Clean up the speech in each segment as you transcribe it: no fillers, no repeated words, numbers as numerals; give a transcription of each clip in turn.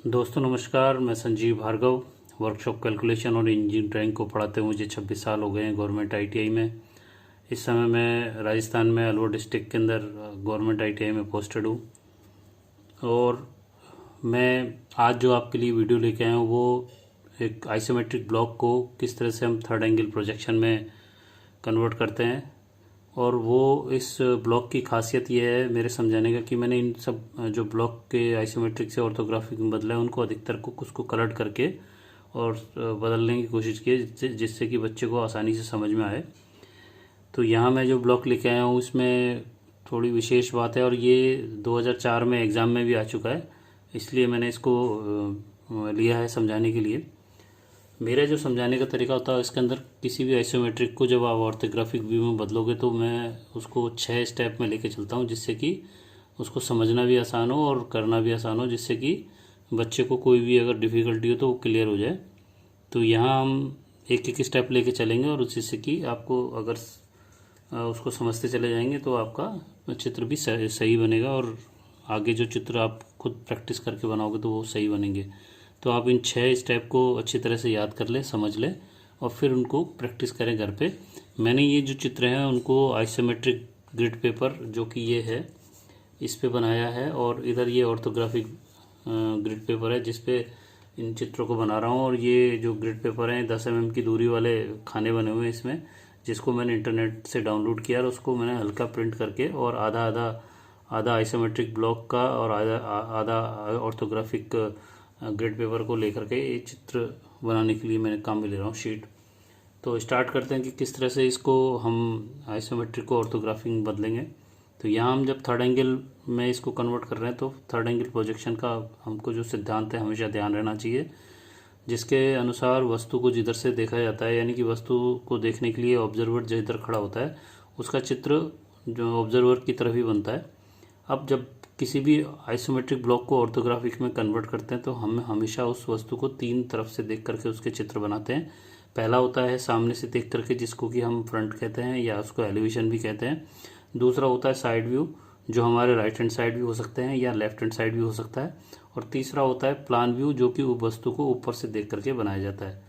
दोस्तों नमस्कार, मैं संजीव भार्गव वर्कशॉप कैलकुलेशन और इंजीनियरिंग ड्राइंग को पढ़ाते हुए मुझे 26 साल हो गए हैं गवर्नमेंट आईटीआई में। इस समय मैं राजस्थान में अलवर डिस्ट्रिक्ट के अंदर गवर्नमेंट आईटीआई में पोस्टेड हूँ। और मैं आज जो आपके लिए वीडियो लेके आया हूँ वो एक आइसोमेट्रिक ब्लॉक को किस तरह से हम थर्ड एंगल प्रोजेक्शन में कन्वर्ट करते हैं। और वो इस ब्लॉक की खासियत ये है मेरे समझाने का कि मैंने इन सब जो ब्लॉक के आइसोमेट्रिक से ऑर्थोग्राफिक में बदला है उनको अधिकतर को उसको कलर करके और बदलने की कोशिश की है जिससे कि बच्चे को आसानी से समझ में आए। तो यहाँ मैं जो ब्लॉक लेके आया हूँ इसमें थोड़ी विशेष बात है और ये 2004 में एग्ज़ाम में भी आ चुका है, इसलिए मैंने इसको लिया है समझाने के लिए। मेरा जो समझाने का तरीका होता है इसके अंदर किसी भी आइसोमेट्रिक को जब आप ऑर्थोग्राफिक व्यू में बदलोगे तो मैं उसको 6 स्टेप में लेके चलता हूँ जिससे कि उसको समझना भी आसान हो और करना भी आसान हो, जिससे कि बच्चे को कोई भी अगर डिफ़िकल्टी हो तो वो क्लियर हो जाए। तो यहाँ हम एक एक स्टेप लेके चलेंगे और जिससे कि आपको अगर उसको समझते चले जाएंगे तो आपका चित्र भी सही बनेगा और आगे जो चित्र आप खुद प्रैक्टिस करके बनाओगे तो वो सही बनेंगे। तो आप इन 6 स्टेप को अच्छी तरह से याद कर लें, समझ लें और फिर उनको प्रैक्टिस करें घर पे। मैंने ये जो चित्र हैं उनको आइसोमेट्रिक ग्रिड पेपर जो कि ये है इस पे बनाया है और इधर ये ऑर्थोग्राफिक ग्रिड पेपर है जिस पे इन चित्रों को बना रहा हूँ। और ये जो ग्रिड पेपर हैं 10 mm की दूरी वाले खाने बने हुए हैं इसमें, जिसको मैंने इंटरनेट से डाउनलोड किया और उसको मैंने हल्का प्रिंट करके और आधा आधा आधा आइसोमेट्रिक ब्लॉक का और आधा आधा ऑर्थोग्राफिक ग्रिड पेपर को लेकर के ये चित्र बनाने के लिए मैंने काम में ले रहा हूँ शीट। तो स्टार्ट करते हैं कि किस तरह से इसको हम आइसोमेट्रिक को ऑर्थोग्राफिक में बदलेंगे। तो यहाँ हम जब थर्ड एंगल में इसको कन्वर्ट कर रहे हैं तो थर्ड एंगल प्रोजेक्शन का हमको जो सिद्धांत है हमेशा ध्यान रहना चाहिए, जिसके अनुसार वस्तु को जिधर से देखा जाता है यानी कि वस्तु को देखने के लिए ऑब्जर्वर जिधर खड़ा होता है उसका चित्र जो ऑब्जर्वर की तरफ ही बनता है। अब जब किसी भी आइसोमेट्रिक ब्लॉक को ऑर्थोग्राफिक में कन्वर्ट करते हैं तो हम हमेशा उस वस्तु को 3 तरफ से देख करके उसके चित्र बनाते हैं। पहला होता है सामने से देख करके जिसको कि हम फ्रंट कहते हैं या उसको एलिवेशन भी कहते हैं। दूसरा होता है साइड व्यू जो हमारे राइट हैंड साइड भी हो सकते हैं या लेफ्ट हैंड साइड भी हो सकता है। और तीसरा होता है प्लान व्यू जो कि वस्तु को ऊपर से देख करके बनाया जाता है।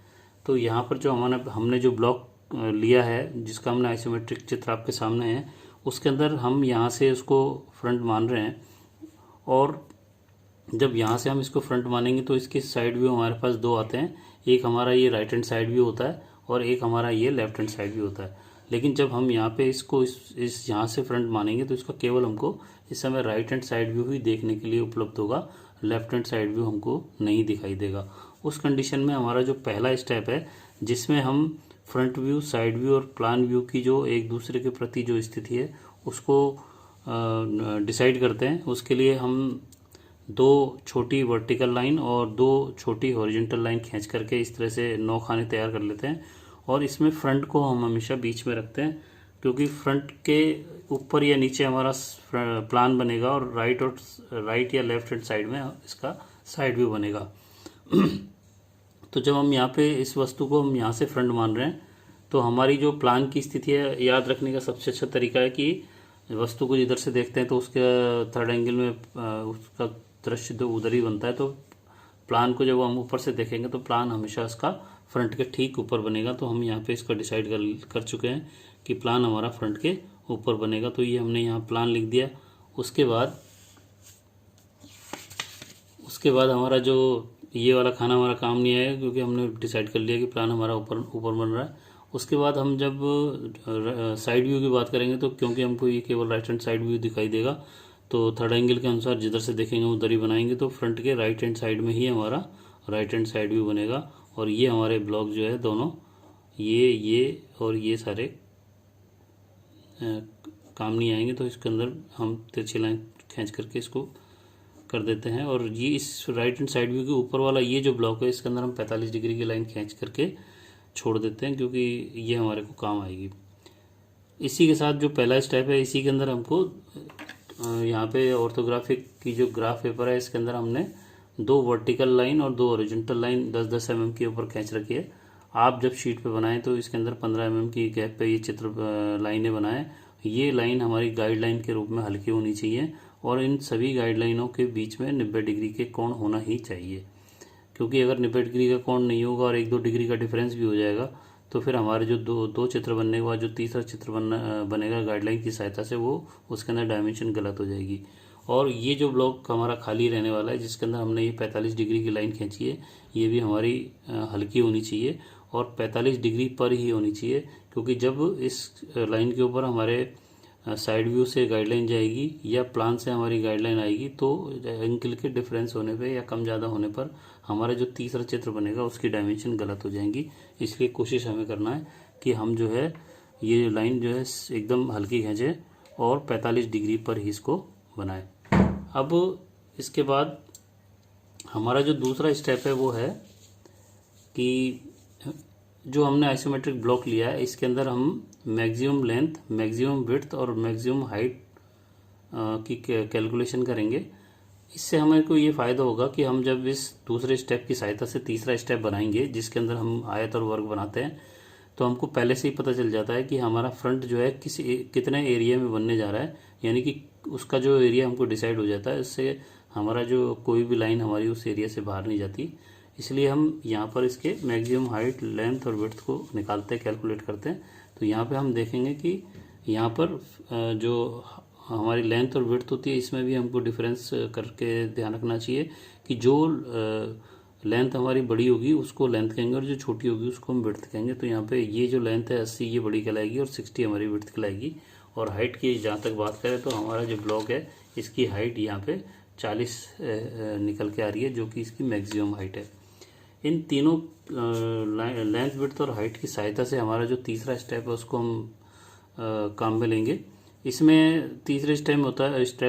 तो यहाँ पर जो हमने जो ब्लॉक लिया है जिसका हमने आइसोमेट्रिक चित्र आपके सामने है उसके अंदर हम यहाँ से उसको फ्रंट मान रहे हैं। और जब यहाँ से हम इसको फ्रंट मानेंगे तो इसके साइड व्यू हमारे पास 2 आते हैं, एक हमारा ये राइट हैंड साइड व्यू होता है और एक हमारा ये लेफ्ट हैंड साइड व्यू होता है। लेकिन जब हम यहाँ पे इसको इस यहाँ से फ्रंट मानेंगे तो इसका केवल हमको इस समय राइट हैंड साइड व्यू ही देखने के लिए उपलब्ध होगा, लेफ्ट हैंड साइड व्यू हमको नहीं दिखाई देगा। उस कंडीशन में हमारा जो पहला स्टेप है जिसमें हम फ्रंट व्यू, साइड व्यू और प्लान व्यू की जो एक दूसरे के प्रति जो स्थिति है उसको डिसाइड करते हैं, उसके लिए हम 2 छोटी वर्टिकल लाइन और 2 छोटी हॉरिजॉन्टल लाइन खींच करके इस तरह से 9 खाने तैयार कर लेते हैं। और इसमें फ्रंट को हम हमेशा बीच में रखते हैं क्योंकि फ्रंट के ऊपर या नीचे हमारा प्लान बनेगा और राइट या लेफ्ट हैंड साइड में इसका साइड व्यू बनेगा। तो जब हम यहाँ पे इस वस्तु को हम यहाँ से फ्रंट मान रहे हैं तो हमारी जो प्लान की स्थिति है याद रखने का सबसे अच्छा तरीका है कि वस्तु को जिधर से देखते हैं तो उसके थर्ड एंगल में उसका दृश्य तो उधर ही बनता है। तो प्लान को जब हम ऊपर से देखेंगे तो प्लान हमेशा उसका फ्रंट के ठीक ऊपर बनेगा। तो हम यहाँ पे इसका डिसाइड कर चुके हैं कि प्लान हमारा फ्रंट के ऊपर बनेगा। तो ये हमने यहाँ प्लान लिख दिया। उसके बाद हमारा जो ये वाला खाना हमारा काम नहीं आएगा क्योंकि हमने डिसाइड कर लिया कि प्लान हमारा ऊपर बन रहा है। उसके बाद हम जब साइड व्यू की बात करेंगे तो क्योंकि हमको ये केवल राइट हैंड साइड व्यू दिखाई देगा तो थर्ड एंगल के अनुसार जिधर से देखेंगे उधर ही बनाएंगे। तो फ्रंट के राइट हैंड साइड में ही हमारा राइट हैंड साइड व्यू बनेगा। और ये हमारे ब्लॉक जो है दोनों ये और ये सारे काम नहीं आएंगे। तो इसके अंदर हम तिरछी लाइन खींच करके इसको कर देते हैं। और ये इस राइट हैंड साइड व्यू के ऊपर वाला ये जो ब्लॉक है इसके अंदर हम 45 डिग्री की लाइन खींच करके छोड़ देते हैं क्योंकि ये हमारे को काम आएगी। इसी के साथ जो पहला स्टेप है इसी के अंदर हमको यहाँ पे ऑर्थोग्राफिक की जो ग्राफ पेपर है इसके अंदर हमने 2 वर्टिकल लाइन और 2 ओरिजेंटल लाइन 10-10 mm के ऊपर खींच रखी है। आप जब शीट पे बनाएं तो इसके अंदर 15 mm की गैप पे ये चित्र लाइनें बनाएं। ये लाइन हमारी गाइडलाइन के रूप में हल्की होनी चाहिए और इन सभी गाइडलाइनों के बीच में 90 डिग्री के कोण होना ही चाहिए, क्योंकि अगर 90 डिग्री का कोण नहीं होगा और 1-2 डिग्री का डिफरेंस भी हो जाएगा तो फिर हमारे जो दो चित्र बनने के बाद जो तीसरा चित्र बनेगा गाइडलाइन की सहायता से, वो उसके अंदर डायमेंशन गलत हो जाएगी। और ये जो ब्लॉक हमारा खाली रहने वाला है जिसके अंदर हमने ये 45 डिग्री की लाइन खींची है, ये भी हमारी हल्की होनी चाहिए और 45 डिग्री पर ही होनी चाहिए, क्योंकि जब इस लाइन के ऊपर हमारे साइड व्यू से गाइडलाइन जाएगी या प्लान से हमारी गाइडलाइन आएगी तो एंगल के डिफरेंस होने पे या कम ज़्यादा होने पर हमारा जो तीसरा चित्र बनेगा उसकी डायमेंशन गलत हो जाएंगी। इसलिए कोशिश हमें करना है कि हम जो है ये लाइन जो है एकदम हल्की खींचें और 45 डिग्री पर ही इसको बनाएं। अब इसके बाद हमारा जो दूसरा स्टेप है वो है कि जो हमने आइसोमेट्रिक ब्लॉक लिया है इसके अंदर हम मैक्सिमम लेंथ, मैक्सिमम विड्थ और मैक्सिमम हाइट की कैलकुलेशन करेंगे। इससे हमें को ये फ़ायदा होगा कि हम जब इस दूसरे स्टेप की सहायता से तीसरा स्टेप बनाएंगे जिसके अंदर हम आयत और वर्ग बनाते हैं, तो हमको पहले से ही पता चल जाता है कि हमारा फ्रंट जो है कितने एरिया में बनने जा रहा है, यानी कि उसका जो एरिया हमको डिसाइड हो जाता है। इससे हमारा जो कोई भी लाइन हमारी उस एरिया से बाहर नहीं जाती। इसलिए हम यहाँ पर इसके मैक्सिमम हाइट, लेंथ और विड्थ को निकालते हैं, कैलकुलेट करते हैं। तो यहाँ पे हम देखेंगे कि यहाँ पर जो हमारी लेंथ और विड्थ होती है इसमें भी हमको डिफरेंस करके ध्यान रखना चाहिए कि जो लेंथ हमारी बड़ी होगी उसको लेंथ कहेंगे और जो छोटी होगी उसको हम विड्थ कहेंगे। तो यहाँ पे ये जो लेंथ है 80 ये बड़ी कहलाएगी और 60 हमारी विड्थ कहलाएगी। और हाइट की जहाँ तक बात करें तो हमारा जो ब्लॉक है इसकी हाइट यहाँ पे 40 निकल के आ रही है, जो कि इसकी मैक्सिमम हाइट है। इन तीनों लेंथ, विड्थ और हाइट की सहायता से हमारा जो तीसरा स्टेप है उसको हम काम में लेंगे। इसमें तीसरे स्टेप में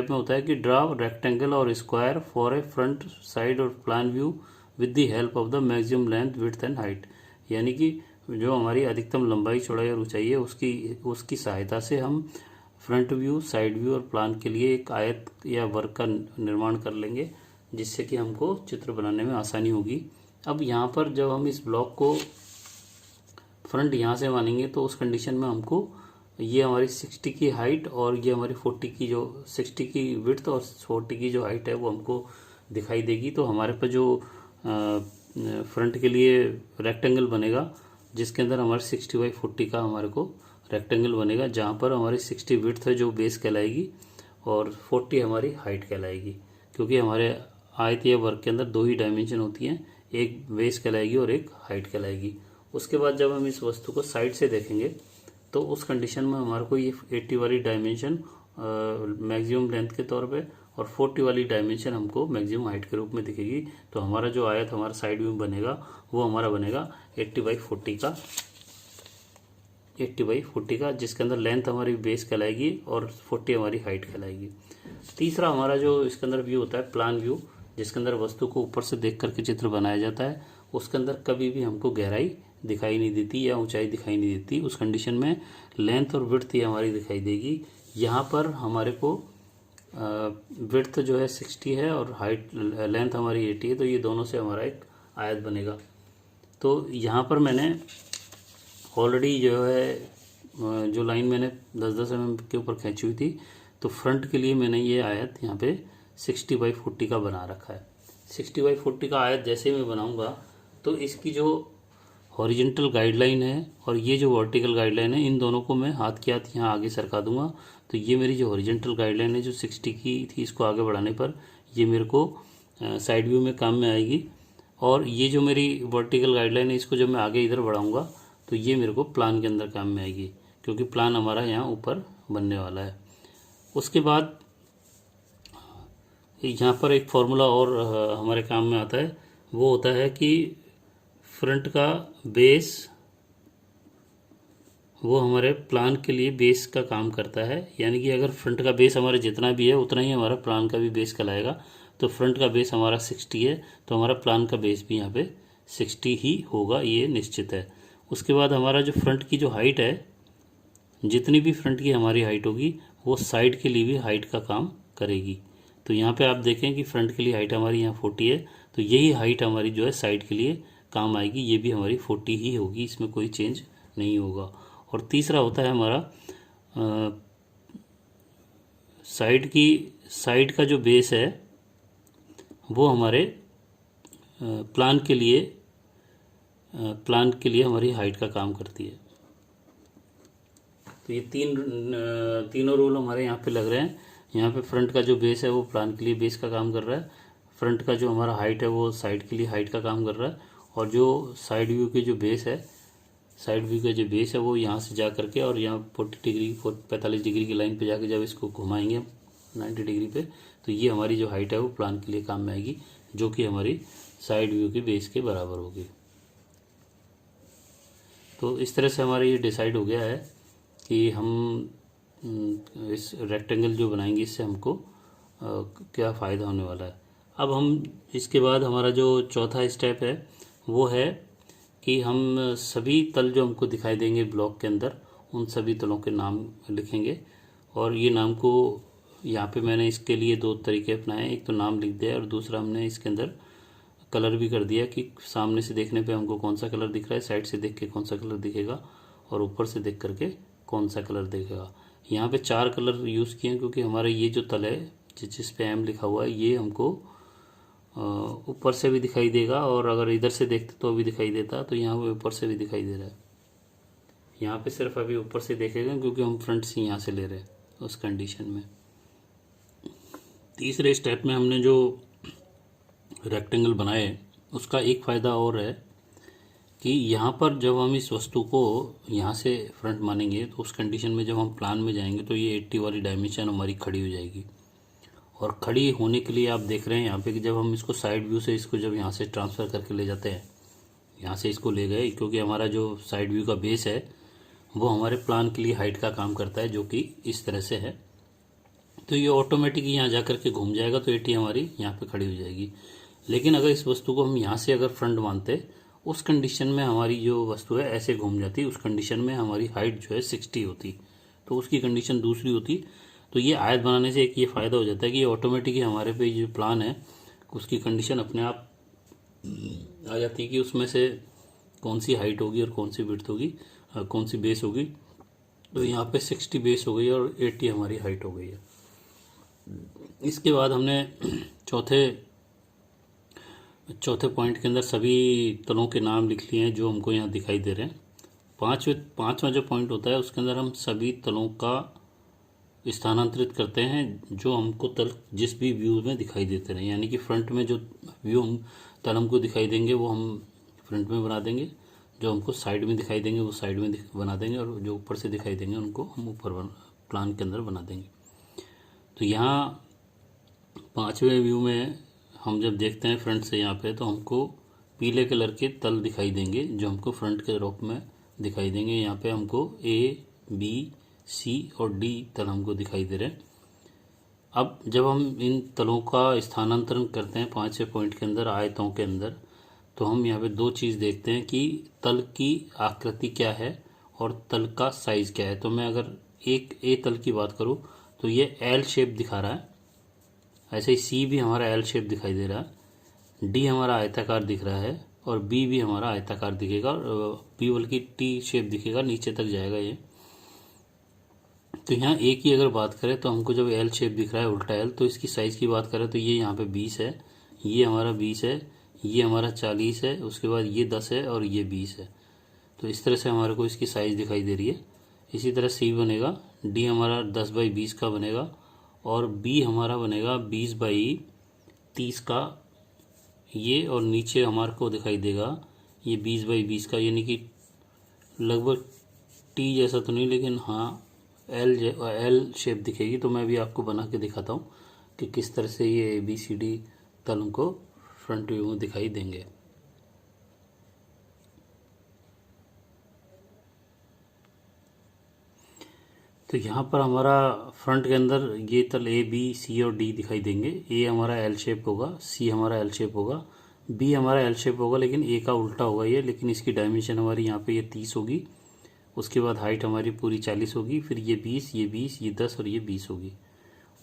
होता है कि ड्रा रेक्टेंगल और square for a front, side और plan view with the help of the maximum length, width and height. यानी कि जो हमारी अधिकतम लंबाई, चौड़ाई और ऊंचाई है उसकी सहायता से हम फ्रंट व्यू, साइड व्यू और प्लान के लिए एक आयत या वर्ग का निर्माण कर लेंगे, जिससे कि हमको चित्र बनाने में आसानी होगी। अब यहाँ पर जब हम इस ब्लॉक को फ्रंट यहाँ से मानेंगे तो उस कंडीशन में हमको ये हमारी 60 की हाइट और ये हमारी 40 की जो 60 की विड्थ और 40 की जो हाइट है वो हमको दिखाई देगी। तो हमारे पास जो फ्रंट के लिए रेक्टेंगल बनेगा जिसके अंदर हमारे 60/40 का हमारे को रेक्टेंगल बनेगा, जहाँ पर हमारी 60 विड्थ है जो बेस कहलाएगी और 40 हमारी हाइट कहलाएगी, क्योंकि हमारे आयत या वर्ग के अंदर दो ही डायमेंशन होती हैं, एक बेस कहलाएगी और एक हाइट कहलाएगी। उसके बाद जब हम इस वस्तु को साइड से देखेंगे तो उस कंडीशन में हमारे को ये 80 वाली डायमेंशन मैक्सिमम लेंथ के तौर पे और 40 वाली डायमेंशन हमको मैक्सिमम हाइट के रूप में दिखेगी। तो हमारा जो आयत हमारा साइड व्यू बनेगा वो हमारा बनेगा 80/40 का, जिसके अंदर लेंथ हमारी बेस कहलाएगी और 40 हमारी हाइट कहलाएगी। तीसरा हमारा जो इसके अंदर व्यू होता है प्लान व्यू, जिसके अंदर वस्तु को ऊपर से देख करके चित्र बनाया जाता है। उसके अंदर कभी भी हमको गहराई दिखाई नहीं देती या ऊंचाई दिखाई नहीं देती। उस कंडीशन में लेंथ और विड्थ ये हमारी दिखाई देगी। यहाँ पर हमारे को विड्थ जो है 60 है और हाइट लेंथ हमारी 80 है, तो ये दोनों से हमारा एक आयत बनेगा। तो यहाँ पर मैंने ऑलरेडी जो है जो लाइन मैंने 10-10 mm के ऊपर खींची हुई थी, तो फ्रंट के लिए मैंने ये आयत यहाँ पे 60/40 का बना रखा है। 60/40 का आयत जैसे मैं बनाऊंगा तो इसकी जो हॉरिजेंटल गाइडलाइन है और ये जो वर्टिकल गाइडलाइन है, इन दोनों को मैं हाथ के हाथ यहाँ आगे सरका दूंगा। तो ये मेरी जो हॉरिजेंटल गाइडलाइन है जो 60 की थी, इसको आगे बढ़ाने पर ये मेरे को साइड व्यू में काम में आएगी। और ये जो मेरी वर्टिकल गाइडलाइन है इसको जब मैं आगे इधर बढ़ाऊंगा तो ये मेरे को प्लान के अंदर काम में आएगी, क्योंकि प्लान हमारा यहाँ ऊपर बनने वाला है। उसके बाद यहाँ पर एक फॉर्मूला और हमारे काम में आता है, वो होता है कि फ्रंट का बेस वो हमारे प्लान के लिए बेस का काम करता है। यानी कि अगर फ्रंट का बेस हमारा जितना भी है उतना ही हमारा प्लान का भी बेस कहलाएगा। तो फ्रंट का बेस हमारा 60 है तो हमारा प्लान का बेस भी यहाँ पे 60 ही होगा, ये निश्चित है। उसके बाद हमारा जो फ्रंट की जो हाइट है, जितनी भी फ्रंट की हमारी हाइट होगी वो साइड के लिए भी हाइट का काम करेगी। तो यहाँ पे आप देखें कि फ्रंट के लिए हाइट हमारी यहाँ 40 है, तो यही हाइट हमारी जो है साइड के लिए काम आएगी, ये भी हमारी 40 ही होगी, इसमें कोई चेंज नहीं होगा। और तीसरा होता है हमारा साइड का जो बेस है वो हमारे प्लान के लिए हमारी हाइट का काम करती है। तो ये तीनों रूल हमारे यहाँ पे लग रहे हैं। यहाँ पे फ्रंट का जो बेस है वो प्लान के लिए बेस का काम कर रहा है, फ्रंट का जो हमारा हाइट है वो साइड के लिए हाइट का काम कर रहा है, और जो साइड व्यू के जो बेस है, साइड व्यू का जो बेस है वो यहाँ से जा करके और यहाँ 45 डिग्री की लाइन पे जाके जब इसको घुमाएंगे 90 डिग्री पे, तो ये हमारी जो हाइट है वो प्लान के लिए काम में आएगी, जो कि हमारी साइड व्यू के बेस के बराबर होगी। तो इस तरह से हमारा ये डिसाइड हो गया है कि हम इस रेक्टेंगल जो बनाएंगे इससे हमको क्या फ़ायदा होने वाला है। अब हम इसके बाद हमारा जो चौथा स्टेप है वो है कि हम सभी तल जो हमको दिखाई देंगे ब्लॉक के अंदर, उन सभी तलों के नाम लिखेंगे। और ये नाम को यहाँ पे मैंने इसके लिए दो तरीके अपनाए, एक तो नाम लिख दिया और दूसरा हमने इसके अंदर कलर भी कर दिया कि सामने से देखने पे हमको कौन सा कलर दिख रहा है, साइड से देख के कौन सा कलर दिखेगा और ऊपर से देख करके कौन सा कलर दिखेगा। यहाँ पे 4 कलर यूज़ किए हैं क्योंकि हमारा ये जो तल है जिस पे एम लिखा हुआ है ये हमको ऊपर से भी दिखाई देगा, और अगर इधर से देखते तो भी दिखाई देता, तो यहाँ पे ऊपर से भी दिखाई दे रहा है। यहाँ पे सिर्फ अभी ऊपर से देखेगा क्योंकि हम फ्रंट से यहाँ से ले रहे हैं उस कंडीशन में। तीसरे स्टेप में हमने जो रेक्टेंगल बनाए उसका एक फ़ायदा और है कि यहाँ पर जब हम इस वस्तु को यहाँ से फ्रंट मानेंगे तो उस कंडीशन में जब हम प्लान में जाएंगे तो ये 80 वाली डायमेंशन हमारी खड़ी हो जाएगी। और खड़ी होने के लिए आप देख रहे हैं यहाँ पे कि जब हम इसको साइड व्यू से इसको जब यहाँ से ट्रांसफ़र करके ले जाते हैं, यहाँ से इसको ले गए, क्योंकि हमारा जो साइड व्यू का बेस है वो हमारे प्लान के लिए हाइट का काम करता है, जो कि इस तरह से है। तो ये ऑटोमेटिक यहाँ जा कर के घूम जाएगा, तो 80 हमारी यहाँ पे खड़ी हो जाएगी। लेकिन अगर इस वस्तु को हम यहाँ से अगर फ्रंट मानते, उस कंडीशन में हमारी जो वस्तु है ऐसे घूम जाती, उस कंडीशन में हमारी हाइट जो है 60 होती, तो उसकी कंडीशन दूसरी होती। तो ये आयत बनाने से एक ये फ़ायदा हो जाता है कि ये ऑटोमेटिक हमारे पे जो प्लान है उसकी कंडीशन अपने आप आ जाती है कि उसमें से कौन सी हाइट होगी और कौन सी विड्थ होगी, कौन सी बेस होगी। तो यहाँ पे 60 बेस हो गई और 80 हमारी हाइट हो गई है। इसके बाद हमने चौथे पॉइंट के अंदर सभी तलों के नाम लिख लिए हैं जो हमको यहाँ दिखाई दे रहे हैं। पांचवा जो पॉइंट होता है उसके अंदर हम सभी तलों का स्थानांतरित करते हैं जो हमको तल जिस भी व्यू में दिखाई देते रहे, यानी कि फ्रंट में जो व्यू हम तल हमको दिखाई देंगे वो हम फ्रंट में बना देंगे, जो हमको साइड में दिखाई देंगे वो साइड में बना देंगे, और जो ऊपर से दिखाई देंगे उनको हम ऊपर प्लान के अंदर बना देंगे। तो यहाँ 5वें व्यू में हम जब देखते हैं फ्रंट से यहाँ पे, तो हमको पीले कलर के तल दिखाई देंगे जो हमको फ्रंट के रूप में दिखाई देंगे। यहाँ पे हमको A, B, C और D तल हमको दिखाई दे रहे हैं। अब जब हम इन तलों का स्थानांतरण करते हैं 5वें पॉइंट के अंदर आयतों के अंदर, तो हम यहाँ पे दो चीज़ देखते हैं कि तल की आकृति क्या है और तल का साइज़ क्या है। तो मैं अगर एक A तल की बात करूँ तो ये L शेप दिखा रहा है, ऐसे ही C भी हमारा L शेप दिखाई दे रहा है, D हमारा आयताकार दिख रहा है और B भी हमारा आयताकार दिखेगा, और B बल्कि T शेप दिखेगा, नीचे तक जाएगा ये। तो यहाँ A की अगर बात करें तो हमको जब L शेप दिख रहा है उल्टा L, तो इसकी साइज़ की बात करें तो ये यहाँ पे 20 है, ये हमारा 20 है, ये हमारा 40 है, उसके बाद ये 10 है और ये 20 है। तो इस तरह से हमारे को इसकी साइज़ दिखाई दे रही है। इसी तरह C बनेगा, D हमारा 10/20 का बनेगा और B हमारा बनेगा 20/30 का ये, और नीचे हमारे को दिखाई देगा ये 20/20 का, यानी कि लगभग T जैसा तो नहीं लेकिन हाँ L शेप दिखेगी। तो मैं भी आपको बना के दिखाता हूँ कि किस तरह से ये ABCD तल को फ्रंट व्यू में दिखाई देंगे। तो यहाँ पर हमारा फ्रंट के अंदर ये तल A, B, C और D दिखाई देंगे। A हमारा L शेप होगा, C हमारा L शेप होगा, B हमारा L शेप होगा, लेकिन A का उल्टा होगा ये, लेकिन इसकी डायमेंशन हमारी यहाँ पे ये 30 होगी। उसके बाद हाइट हमारी पूरी 40 होगी, फिर ये 20, ये 20, ये 10 और ये 20 होगी।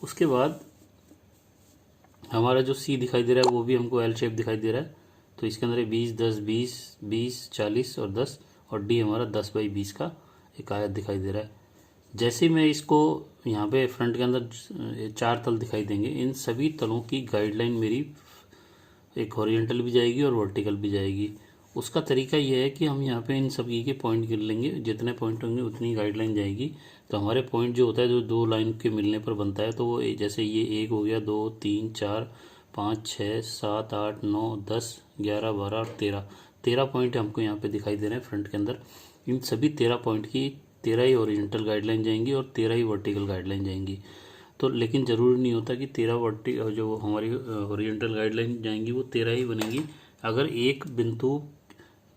उसके बाद हमारा जो C दिखाई दे रहा है वो भी हमको L शेप दिखाई दे रहा है। तो इसके अंदर 20, 10, 20, 20, 40 और 10, और D हमारा 10/20 का एक आयत दिखाई दे रहा है। जैसे मैं इसको यहाँ पे फ्रंट के अंदर 4 तल दिखाई देंगे, इन सभी तलों की गाइडलाइन मेरी एक हॉरिजॉन्टल भी जाएगी और वर्टिकल भी जाएगी। उसका तरीका यह है कि हम यहाँ पे इन सभी के पॉइंट गिन लेंगे, जितने पॉइंट होंगे उतनी गाइडलाइन जाएगी। तो हमारे पॉइंट जो होता है जो दो लाइन के मिलने पर बनता है, तो वो जैसे ये 1 हो गया, 2 3 4 5 6 7 8 9 10 11 12 और 13 पॉइंट हमको यहाँ पे दिखाई दे रहे हैं फ्रंट के अंदर। इन सभी 13 पॉइंट की 13 ही ओरिजेंटल गाइडलाइन जाएंगी और 13 ही वर्टिकल गाइडलाइन जाएंगी। तो लेकिन ज़रूरी नहीं होता कि 13 जो हमारी ओरिजेंटल गाइडलाइन जाएंगी वो 13 ही बनेंगी। अगर एक बिंदु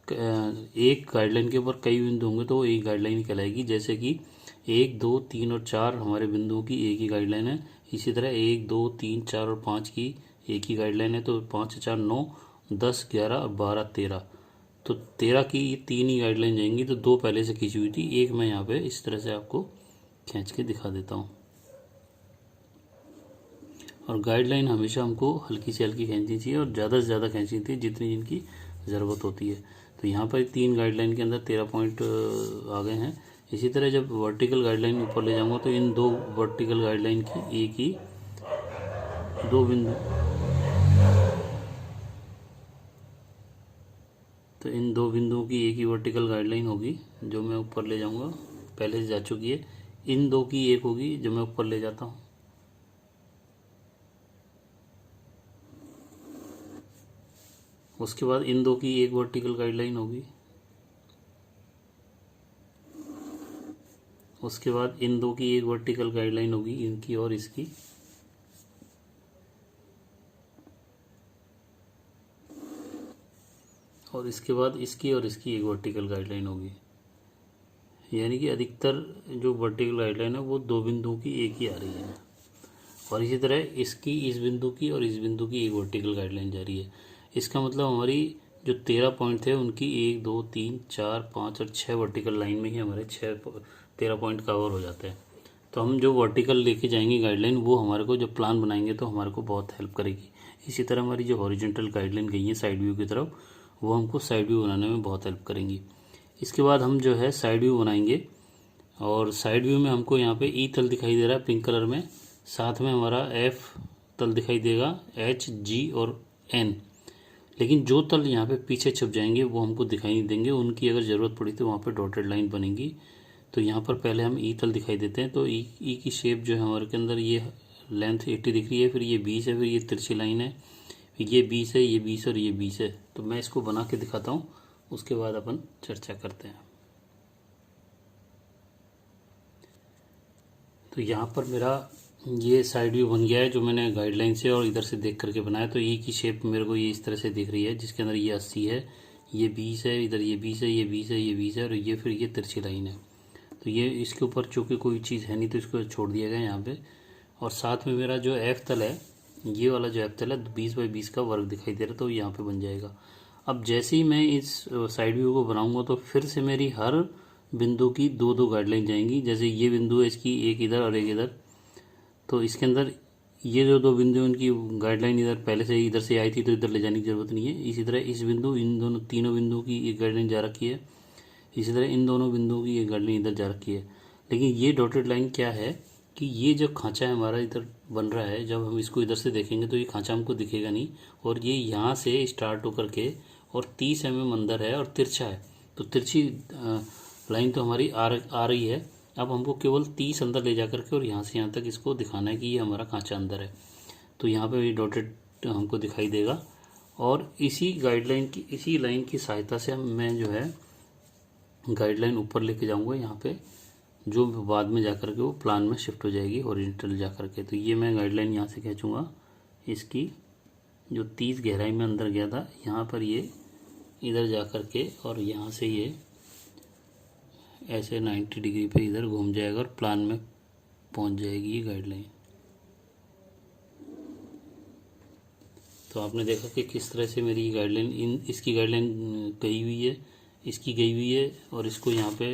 एक गाइडलाइन के ऊपर कई बिंदु होंगे तो वो एक गाइडलाइन कहलाएगी। जैसे कि 1 2 3 और 4 हमारे बिंदुओं की एक ही गाइडलाइन है। इसी तरह 1 2 3 4 और 5 की एक ही गाइडलाइन है। तो 5 4 9 10 11 और 12 13, तो 13 की ये 3 ही गाइडलाइन जाएंगी। तो 2 पहले से खींची हुई थी, एक मैं यहाँ पे इस तरह से आपको खींच के दिखा देता हूँ। और गाइडलाइन हमेशा हमको हल्की से हल्की खींचनी चाहिए और ज़्यादा से ज़्यादा खींचनी चाहिए जितनी जिनकी ज़रूरत होती है। तो यहाँ पर 3 गाइडलाइन के अंदर 13 पॉइंट आ गए हैं। इसी तरह जब वर्टिकल गाइडलाइन ऊपर ले जाऊँगा तो इन 2 वर्टिकल गाइडलाइन की एक ही 2 बिंदु, तो इन 2 बिंदुओं की एक ही वर्टिकल गाइडलाइन होगी जो मैं ऊपर ले जाऊँगा, पहले से जा चुकी है। इन 2 की एक होगी जो मैं ऊपर ले जाता हूँ। उसके बाद इन 2 की एक वर्टिकल गाइडलाइन होगी। उसके बाद इन 2 की एक वर्टिकल गाइडलाइन होगी, इनकी और इसकी। और इसके बाद इसकी और इसकी एक वर्टिकल गाइडलाइन होगी। यानी कि अधिकतर जो वर्टिकल गाइडलाइन है वो 2 बिंदुओं की एक ही आ रही है। और इसी तरह इसकी इस बिंदु की और इस बिंदु की एक वर्टिकल गाइडलाइन जा रही है। इसका मतलब हमारी जो 13 पॉइंट थे उनकी 1 2 3 4 5 और 6 वर्टिकल लाइन में ही हमारे 13 पॉइंट कवर हो जाते हैं। तो हम जो वर्टिकल लेके जाएंगे गाइडलाइन, वो हमारे को जब प्लान बनाएंगे तो हमारे को बहुत हेल्प करेगी। इसी तरह हमारी जो हॉरिजॉन्टल गाइडलाइन गई है साइड व्यू की तरफ, वो हमको साइड व्यू बनाने में बहुत हेल्प करेंगी। इसके बाद हम जो है साइड व्यू बनाएंगे। और साइड व्यू में हमको यहाँ पे ई तल दिखाई दे रहा है पिंक कलर में, साथ में हमारा एफ तल दिखाई देगा, एच जी और एन। लेकिन जो तल यहाँ पे पीछे छप जाएंगे वो हमको दिखाई नहीं देंगे, उनकी अगर ज़रूरत पड़ी तो वहाँ पे डॉटेड लाइन बनेगी। तो यहाँ पर पहले हम ई तल दिखाई देते हैं। तो ई की शेप जो है हमारे के अंदर, ये लेंथ 80 दिख रही है, फिर ये 20 है, फिर ये तिरछी लाइन है, फिर ये 20 है, ये 20 और ये 20 है। तो मैं इसको बना के दिखाता हूँ, उसके बाद अपन चर्चा करते हैं। तो यहाँ पर मेरा ये साइड व्यू बन गया है जो मैंने गाइडलाइन से और इधर से देख करके बनाया। तो ई की शेप मेरे को ये इस तरह से दिख रही है, जिसके अंदर ये 80 है, ये 20 है, इधर ये 20 है, ये 20 है, ये 20 है और ये फिर ये तिरछी लाइन है। तो ये इसके ऊपर चूँकि कोई चीज़ है नहीं तो इसको छोड़ दिया गया यहाँ पे। और साथ में मेरा जो एफ तल है, ये वाला जो एफ तल है 20 बाई 20 का वर्ग दिखाई दे रहा है, तो यहाँ पे बन जाएगा। अब जैसे ही मैं इस साइड व्यू को बनाऊंगा तो फिर से मेरी हर बिंदु की 2 गाइडलाइन जाएंगी। जैसे ये बिंदु है, इसकी एक इधर और एक इधर, तो इसके अंदर ये जो 2 बिंदु हैं उनकी गाइडलाइन इधर पहले से इधर से आई थी तो इधर ले जाने की ज़रूरत नहीं है। इसी तरह इस बिंदु, इन दोनों तीनों बिंदुओं की एक गाइडलाइन जा रखी है। इसी तरह इन दोनों बिंदुओं की एक गाइडलाइन इधर जा रखी है। लेकिन ये डॉटेड लाइन क्या है कि ये जो खांचा है हमारा इधर बन रहा है, जब हम इसको इधर से देखेंगे तो ये खांचा हमको दिखेगा नहीं, और ये यहाँ से स्टार्ट होकर के और 30 mm अंदर है और तिरछा है। तो तिरछी लाइन तो हमारी आ रही है। अब हमको केवल 30 अंदर ले जा करके और यहाँ से यहाँ तक इसको दिखाना है कि ये हमारा खांचा अंदर है। तो यहाँ पे ये डॉटेड हमको दिखाई देगा। और इसी गाइडलाइन की, इसी लाइन की सहायता से मैं जो है गाइडलाइन ऊपर लेके जाऊँगा यहाँ पे, जो बाद में जा कर के वो प्लान में शिफ्ट हो जाएगी हॉरिजॉन्टल जा कर के। तो ये मैं गाइडलाइन यहाँ से खींचूँगा, इसकी जो 30 गहराई में अंदर गया था, यहाँ पर ये इधर जा कर के और यहाँ से ये ऐसे 90 डिग्री पे इधर घूम जाएगा और प्लान में पहुंच जाएगी ये गाइडलाइन। तो आपने देखा कि किस तरह से मेरी गाइडलाइन, इसकी गाइडलाइन गई हुई है, इसकी गई हुई है, और इसको यहाँ पे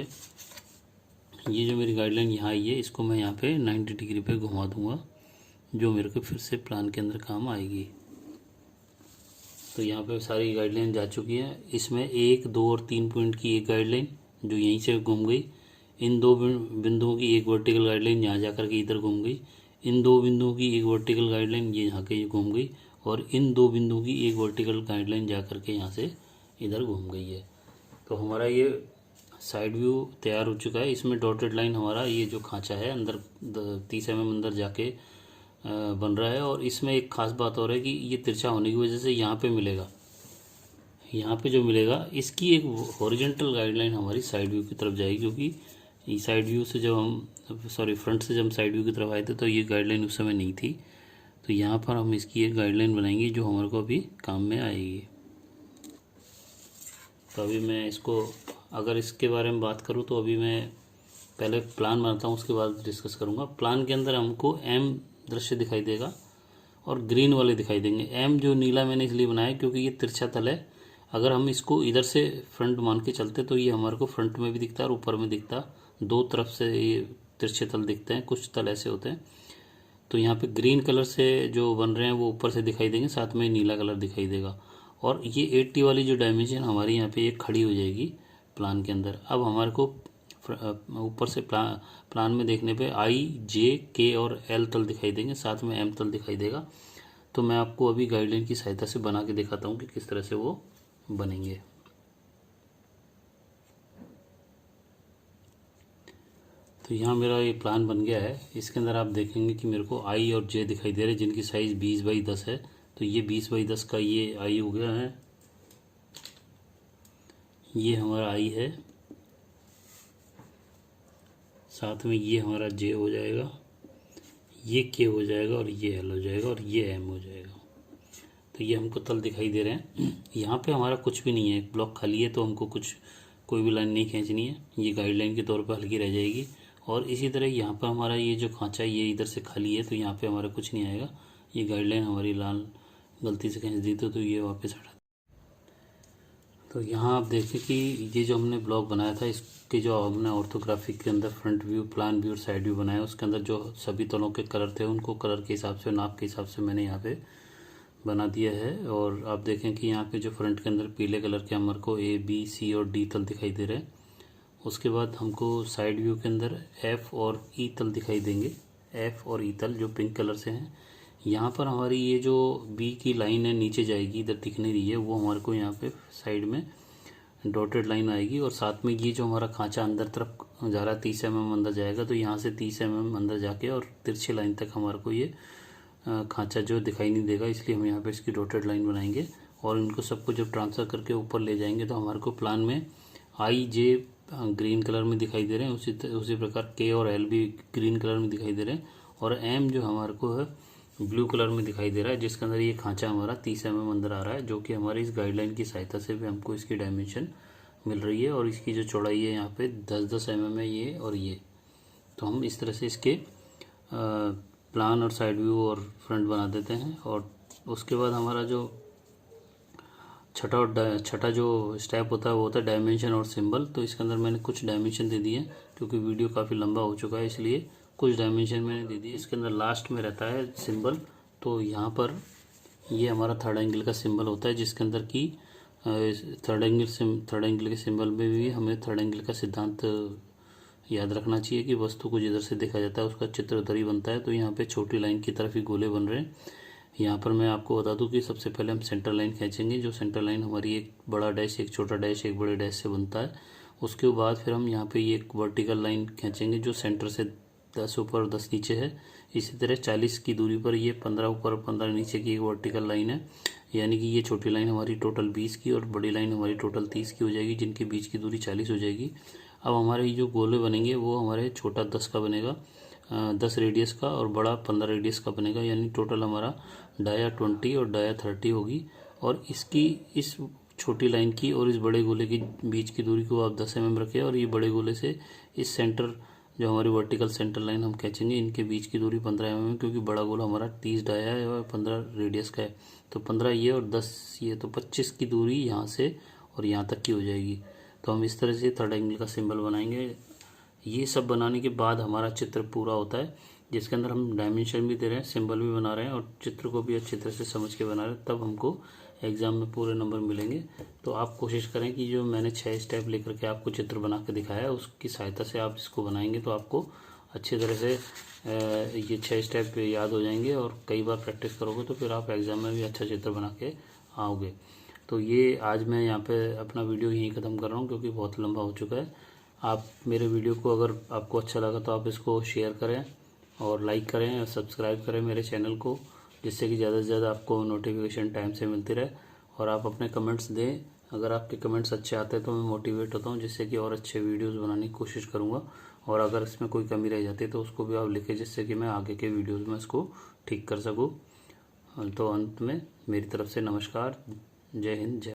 ये जो मेरी गाइडलाइन यहाँ आई है इसको मैं यहाँ पे 90 डिग्री पे घुमा दूंगा, जो मेरे को फिर से प्लान के अंदर काम आएगी। तो यहाँ पे सारी गाइडलाइन जा चुकी है। इसमें 1 2 और 3 पॉइंट की एक गाइडलाइन जो यहीं से घूम गई, इन दो बिंदुओं की एक वर्टिकल गाइडलाइन यहाँ जा कर के इधर घूम गई, इन दो बिंदुओं की एक वर्टिकल गाइडलाइन ये यहाँ के घूम गई, और इन दो बिंदुओं की एक वर्टिकल गाइडलाइन जा कर के यहाँ से इधर घूम गई है। तो हमारा ये साइड व्यू तैयार हो चुका है। इसमें डॉटेड लाइन हमारा ये जो खांचा है अंदर 30 mm अंदर जाके बन रहा है। और इसमें एक खास बात और है कि ये तिरछा होने की वजह से यहाँ पे मिलेगा, यहाँ पे जो मिलेगा इसकी एक हॉरिजॉन्टल गाइडलाइन हमारी साइड व्यू की तरफ जाएगी, क्योंकि साइड व्यू से जब हम फ्रंट से जब हम साइड व्यू की तरफ आए थे तो ये गाइडलाइन उस समय नहीं थी। तो यहाँ पर हम इसकी एक गाइडलाइन बनाएंगे जो हमारे को अभी काम में आएगी। तो अभी मैं इसको अगर इसके बारे में बात करूँ तो अभी मैं पहले प्लान बनाता हूँ, उसके बाद डिस्कस करूँगा। प्लान के अंदर हमको एम दृश्य दिखाई देगा और ग्रीन वाले दिखाई देंगे। एम जो नीला मैंने इसलिए बनाया क्योंकि ये तिरछा तल है। अगर हम इसको इधर से फ्रंट मान के चलते तो ये हमारे को फ्रंट में भी दिखता है और ऊपर में दिखता, दो तरफ से ये तिरछे तल दिखते हैं, कुछ तल ऐसे होते हैं। तो यहाँ पे ग्रीन कलर से जो बन रहे हैं वो ऊपर से दिखाई देंगे, साथ में नीला कलर दिखाई देगा। और ये 80 वाली जो डायमेंशन हमारी यहाँ पे ये खड़ी हो जाएगी प्लान के अंदर। अब हमारे को ऊपर से प्लान में देखने पे आई, जे, के और एल तल दिखाई देंगे, साथ में एम तल दिखाई देगा। तो मैं आपको अभी गाइडलाइन की सहायता से बना के दिखाता हूँ कि किस तरह से वो बनेंगे। तो यहाँ मेरा ये प्लान बन गया है। इसके अंदर आप देखेंगे कि मेरे को आई और जे दिखाई दे रहे हैं जिनकी साइज़ 20x10 है। तो ये 20x10 का ये आई हो गया है, ये हमारा आई है, साथ में ये हमारा जे हो जाएगा, ये के हो जाएगा और ये एल हो जाएगा और ये एम हो जाएगा। तो ये हमको तल दिखाई दे रहे हैं। यहाँ पे हमारा कुछ भी नहीं है, एक ब्लॉक खाली है, तो हमको कोई भी लाइन नहीं खींचनी है, ये गाइडलाइन के तौर पर हल्की रह जाएगी। और इसी तरह यहाँ पर हमारा ये जो खांचा ये इधर से खाली है, तो यहाँ पे हमारा कुछ नहीं आएगा। ये गाइडलाइन हमारी लाल गलती से खींच दी तो ये वापस हटा। तो यहाँ आप देखें कि ये जो हमने ब्लॉक बनाया था, इसके जो हमने ऑर्थोग्राफिक के अंदर फ्रंट व्यू, प्लान व्यू और साइड व्यू बनाया, उसके अंदर जो सभी तलों के कलर थे उनको कलर के हिसाब से, नाप के हिसाब से मैंने यहाँ पे बना दिया है। और आप देखें कि यहाँ पे जो फ्रंट के अंदर पीले कलर के हमारे को ए, बी, सी और डी तल दिखाई दे रहे हैं। उसके बाद हमको साइड व्यू के अंदर एफ और ई तल दिखाई देंगे, एफ और ई तल जो पिंक कलर से हैं। यहाँ पर हमारी ये जो बी की लाइन है नीचे जाएगी, इधर दिख नहीं रही है, वो हमारे को यहाँ पे साइड में डॉटेड लाइन आएगी। और साथ में ये जो हमारा खांचा अंदर तरफ जा रहा है 30 mm अंदर जाएगा, तो यहाँ से 30 mm अंदर जाके और तिरछी लाइन तक हमारे को ये खांचा जो दिखाई नहीं देगा, इसलिए हम यहाँ पे इसकी डॉटेड लाइन बनाएंगे। और इनको सबको जब ट्रांसफ़र करके ऊपर ले जाएंगे तो हमारे को प्लान में आई, जे ग्रीन कलर में दिखाई दे रहे हैं, उसी प्रकार के और एल भी ग्रीन कलर में दिखाई दे रहे हैं। और एम जो हमारे को है ब्लू कलर में दिखाई दे रहा है, जिसके अंदर ये खांचा हमारा 30 mm अंदर आ रहा है, जो कि हमारी इस गाइडलाइन की सहायता से भी हमको इसकी डायमेंशन मिल रही है। और इसकी जो चौड़ाई है यहाँ पे 10-10 mm है ये और ये। तो हम इस तरह से इसके प्लान और साइड व्यू और फ्रंट बना देते हैं। और उसके बाद हमारा जो छठा जो स्टेप होता है वो होता है डायमेंशन और सिंबल। तो इसके अंदर मैंने कुछ डायमेंशन दे दिए क्योंकि वीडियो काफ़ी लंबा हो चुका है, इसलिए कुछ डायमेंशन मैंने दे दिए। इसके अंदर लास्ट में रहता है सिंबल। तो यहाँ पर ये हमारा थर्ड एंगल का सिंबल होता है, जिसके अंदर की थर्ड एंगल के सिंबल में भी हमें थर्ड एंगल का सिद्धांत याद रखना चाहिए कि वस्तु को जिधर से देखा जाता है उसका चित्र उधर ही बनता है। तो यहाँ पे छोटी लाइन की तरफ ही गोले बन रहे हैं। यहाँ पर मैं आपको बता दूं कि सबसे पहले हम सेंटर लाइन खींचेंगे, जो सेंटर लाइन हमारी एक बड़ा डैश, एक छोटा डैश, एक बड़े डैश से बनता है। उसके बाद फिर हम यहाँ पे ये एक वर्टिकल लाइन खींचेंगे जो सेंटर से 10 ऊपर 10 नीचे है। इसी तरह 40 की दूरी पर ये 15 ऊपर 15 नीचे की एक वर्टिकल लाइन है, यानी कि ये छोटी लाइन हमारी टोटल 20 की और बड़ी लाइन हमारी टोटल 30 की हो जाएगी, जिनके बीच की दूरी 40 हो जाएगी। अब हमारे ये जो गोले बनेंगे वो हमारे छोटा 10 का बनेगा, 10 रेडियस का, और बड़ा 15 रेडियस का बनेगा, यानी टोटल हमारा डाया 20 और डाया 30 होगी। और इसकी इस छोटी लाइन की और इस बड़े गोले की बीच की दूरी को आप 10 mm रखें, और ये बड़े गोले से इस सेंटर जो हमारी वर्टिकल सेंटर लाइन हम खींचेंगे, इनके बीच की दूरी 15 mm, क्योंकि बड़ा गोला हमारा 30 डाया है और 15 रेडियस का है। तो 15 ये और 10 ये, तो 25 की दूरी यहाँ से और यहाँ तक की हो जाएगी। तो हम इस तरह से थर्ड एंगल का सिंबल बनाएंगे। ये सब बनाने के बाद हमारा चित्र पूरा होता है, जिसके अंदर हम डायमेंशन भी दे रहे हैं, सिंबल भी बना रहे हैं और चित्र को भी अच्छी तरह से समझ के बना रहे हैं। तब हमको एग्ज़ाम में पूरे नंबर मिलेंगे। तो आप कोशिश करें कि जो मैंने 6 स्टेप लेकर के आपको चित्र बना के दिखाया है उसकी सहायता से आप इसको बनाएंगे तो आपको अच्छी तरह से ये 6 स्टेप याद हो जाएंगे और कई बार प्रैक्टिस करोगे तो फिर आप एग्ज़ाम में भी अच्छा चित्र बना के आओगे। तो ये आज मैं यहाँ पे अपना वीडियो यहीं ख़त्म कर रहा हूँ क्योंकि बहुत लंबा हो चुका है। आप मेरे वीडियो को अगर आपको अच्छा लगा तो आप इसको शेयर करें और लाइक करें और सब्सक्राइब करें मेरे चैनल को, जिससे कि ज़्यादा से ज़्यादा आपको नोटिफिकेशन टाइम से मिलती रहे। और आप अपने कमेंट्स दें, अगर आपके कमेंट्स अच्छे आते हैं तो मैं मोटिवेट होता हूँ, जिससे कि और अच्छे वीडियोस बनाने की कोशिश करूँगा। और अगर इसमें कोई कमी रह जाती है तो उसको भी आप लिखें, जिससे कि मैं आगे के वीडियोज़ में इसको ठीक कर सकूँ। तो अंत में मेरी तरफ से नमस्कार, जय हिंद, जय